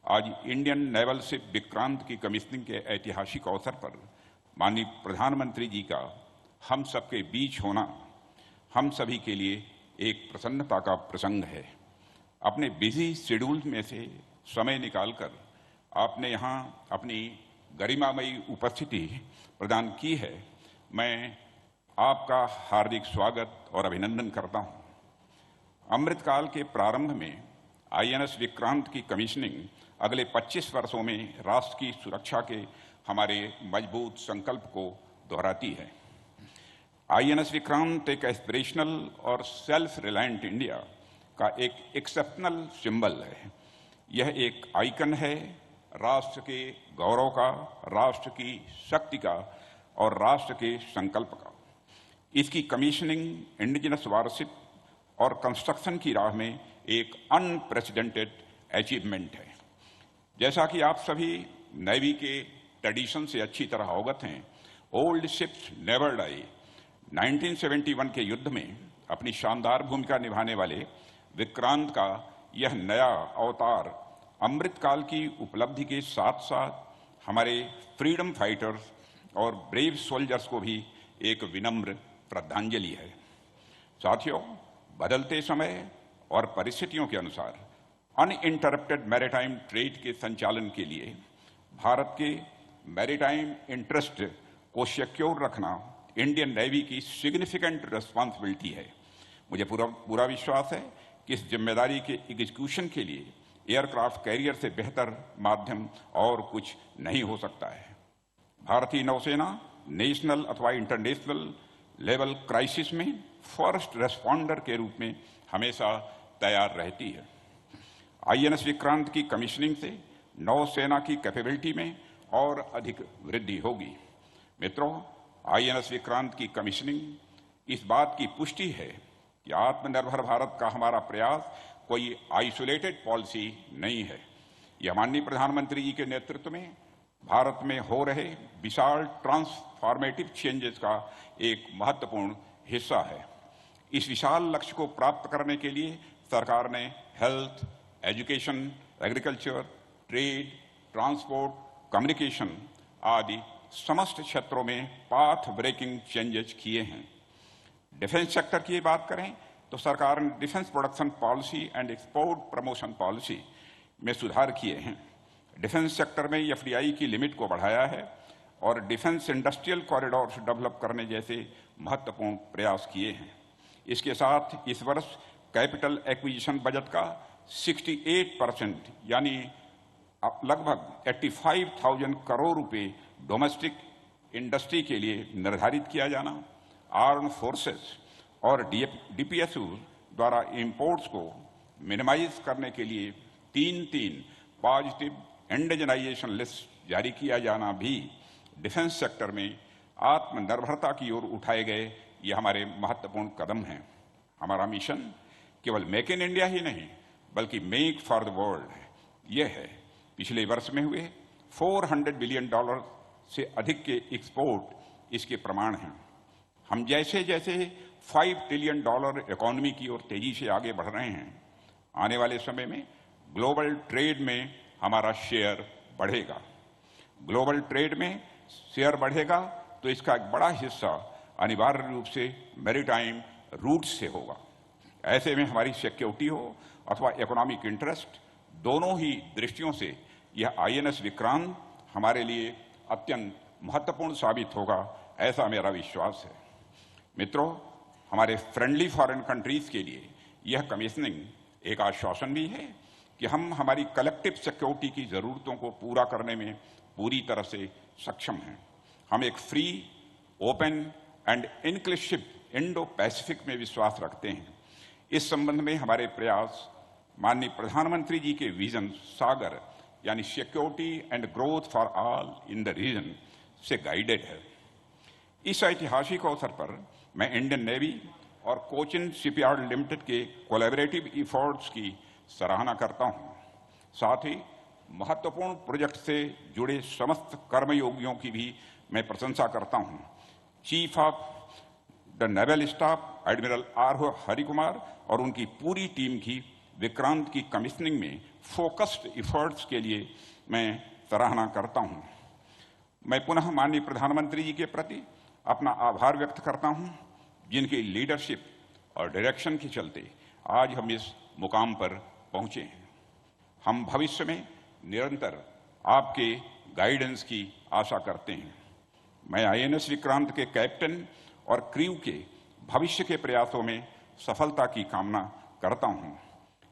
आज Indian naval ship Vikrant की commissioning के ऐतिहासिक अवसर पर माननीय प्रधानमंत्री जी का हम सबके बीच होना हम सभी के लिए एक प्रसन्नता का प्रसंग है। अपने बिजी शेड्यूल में से समय निकालकर आपने यहाँ अपनी गरिमामयी उपस्थिति प्रदान की है। मैं आपका हार्दिक स्वागत और अभिनंदन करता हूँ। अमृतकाल के प्रारंभ में आईएनएस विक्रांत की कमीशनिंग अगले 25 वर्षों में राष्ट्र की सुरक्षा के हमारे मजबूत संकल्प को दोहराती है। आईएनएस विक्रांत एक एस्पिरेशनल और सेल्फ रिलायंट इंडिया का एक एक्सेप्शनल सिंबल है। यह एक आइकन है राष्ट्र के गौरव का, राष्ट्र की शक्ति का और राष्ट्र के संकल्प का। इसकी कमीशनिंग इंडिजिनस वारशिप और कंस्ट्रक्शन की राह में एक अनप्रेसिडेंटेड अचीवमेंट है। जैसा कि आप सभी नेवी के ट्रेडिशन से अच्छी तरह अवगत हैं, ओल्ड शिप्स नेवर डाई। 1971 के युद्ध में अपनी शानदार भूमिका निभाने वाले विक्रांत का यह नया अवतार अमृतकाल की उपलब्धि के साथ साथ हमारे फ्रीडम फाइटर्स और ब्रेव सोल्जर्स को भी एक विनम्र श्रद्धांजलि है। साथियों, बदलते समय और परिस्थितियों के अनुसार अनइंटरप्टेड मैरीटाइम ट्रेड के संचालन के लिए भारत के मैरीटाइम इंटरेस्ट को सिक्योर रखना इंडियन नेवी की सिग्निफिकेंट रिस्पॉन्सिबिलिटी है। मुझे पूरा विश्वास है कि इस जिम्मेदारी के एग्जीक्यूशन के लिए एयरक्राफ्ट कैरियर से बेहतर माध्यम और कुछ नहीं हो सकता है। भारतीय नौसेना नेशनल अथवा इंटरनेशनल लेवल क्राइसिस में फर्स्ट रेस्पॉन्डर के रूप में हमेशा तैयार रहती है। आईएनएस विक्रांत की कमीशनिंग से नौसेना की कैपेबिलिटी में और अधिक वृद्धि होगी। मित्रों, आईएनएस विक्रांत की कमीशनिंग इस बात की पुष्टि है कि आत्मनिर्भर भारत का हमारा प्रयास कोई आइसोलेटेड पॉलिसी नहीं है। यह माननीय प्रधानमंत्री जी के नेतृत्व में भारत में हो रहे विशाल ट्रांसफॉर्मेटिव चेंजेस का एक महत्वपूर्ण हिस्सा है। इस विशाल लक्ष्य को प्राप्त करने के लिए सरकार ने health, education, agriculture, trade, transport, communication आदि समस्त क्षेत्रों में पाथ ब्रेकिंग चेंजेस किए हैं। डिफेंस सेक्टर की बात करें तो सरकार ने defence production policy and export promotion policy में सुधार किए हैं। डिफेंस सेक्टर में एफडीआई की लिमिट को बढ़ाया है और डिफेंस इंडस्ट्रियल कॉरिडोर डेवलप करने जैसे महत्वपूर्ण प्रयास किए हैं। इसके साथ इस वर्ष कैपिटल एक्विजिशन बजट का 68% यानी लगभग 85,000 करोड़ रुपए डोमेस्टिक इंडस्ट्री के लिए निर्धारित किया जाना, आर्म्ड फोर्सेस और डीपीएसयू द्वारा इंपोर्ट्स को मिनिमाइज करने के लिए 3 पॉजिटिव इंडिजनाइजेशन लिस्ट जारी किया जाना भी डिफेंस सेक्टर में आत्मनिर्भरता की ओर उठाए गए ये हमारे महत्वपूर्ण कदम हैं। हमारा मिशन केवल मेक इन इंडिया ही नहीं बल्कि मेक फॉर द वर्ल्ड है। यह है पिछले वर्ष में हुए $400 बिलियन से अधिक के एक्सपोर्ट इसके प्रमाण हैं। हम जैसे जैसे $5 ट्रिलियन इकोनॉमी की ओर तेजी से आगे बढ़ रहे हैं, आने वाले समय में ग्लोबल ट्रेड में हमारा शेयर बढ़ेगा। ग्लोबल ट्रेड में शेयर बढ़ेगा तो इसका एक बड़ा हिस्सा अनिवार्य रूप से मैरीटाइम रूट से होगा। ऐसे में हमारी सिक्योरिटी हो अथवा इकोनॉमिक इंटरेस्ट, दोनों ही दृष्टियों से यह आईएनएस विक्रांत हमारे लिए अत्यंत महत्वपूर्ण साबित होगा, ऐसा मेरा विश्वास है। मित्रों, हमारे फ्रेंडली फॉरेन कंट्रीज के लिए यह कमीशनिंग एक आश्वासन भी है कि हम हमारी कलेक्टिव सिक्योरिटी की जरूरतों को पूरा करने में पूरी तरह से सक्षम हैं। हम एक free, open and inclusive Indo Pacific में विश्वास रखते हैं। इस संबंध में हमारे प्रयास माननीय प्रधानमंत्री जी के विजन सागर यानी security and growth for all in the region से गाइडेड है। इस ऐतिहासिक अवसर पर मैं इंडियन नेवी और कोचिन शिपयार्ड लिमिटेड के कोलैबोरेटिव एफर्ट्स की सराहना करता हूं। साथ ही महत्वपूर्ण प्रोजेक्ट से जुड़े समस्त कर्मयोगियों की भी मैं प्रशंसा करता हूं। Chief of the naval staff admiral R Harikumar और उनकी पूरी टीम की विक्रांत की कमीशनिंग में फोकस्ड इफर्ट्स के लिए मैं सराहना करता हूं। मैं पुनः माननीय प्रधानमंत्री जी के प्रति अपना आभार व्यक्त करता हूं, जिनकी लीडरशिप और डायरेक्शन के चलते आज हम इस मुकाम पर पहुंचे हैं। हम भविष्य में निरंतर आपके गाइडेंस की आशा करते हैं। मैं INS विक्रांत के कैप्टन और क्रू के भविष्य के प्रयासों में सफलता की कामना करता हूं।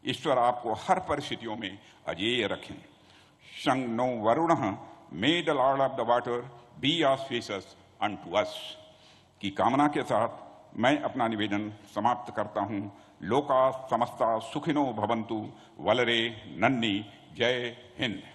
ईश्वर आपको हर परिस्थितियों में अजेय रखें। शं नो वरुणः may the lord of the water be auspicious unto us की कामना के साथ मैं अपना निवेदन समाप्त करता हूं। लोका समस्ता सुखिनो भवन्तु। वलरे नन्नी। जय हिंद।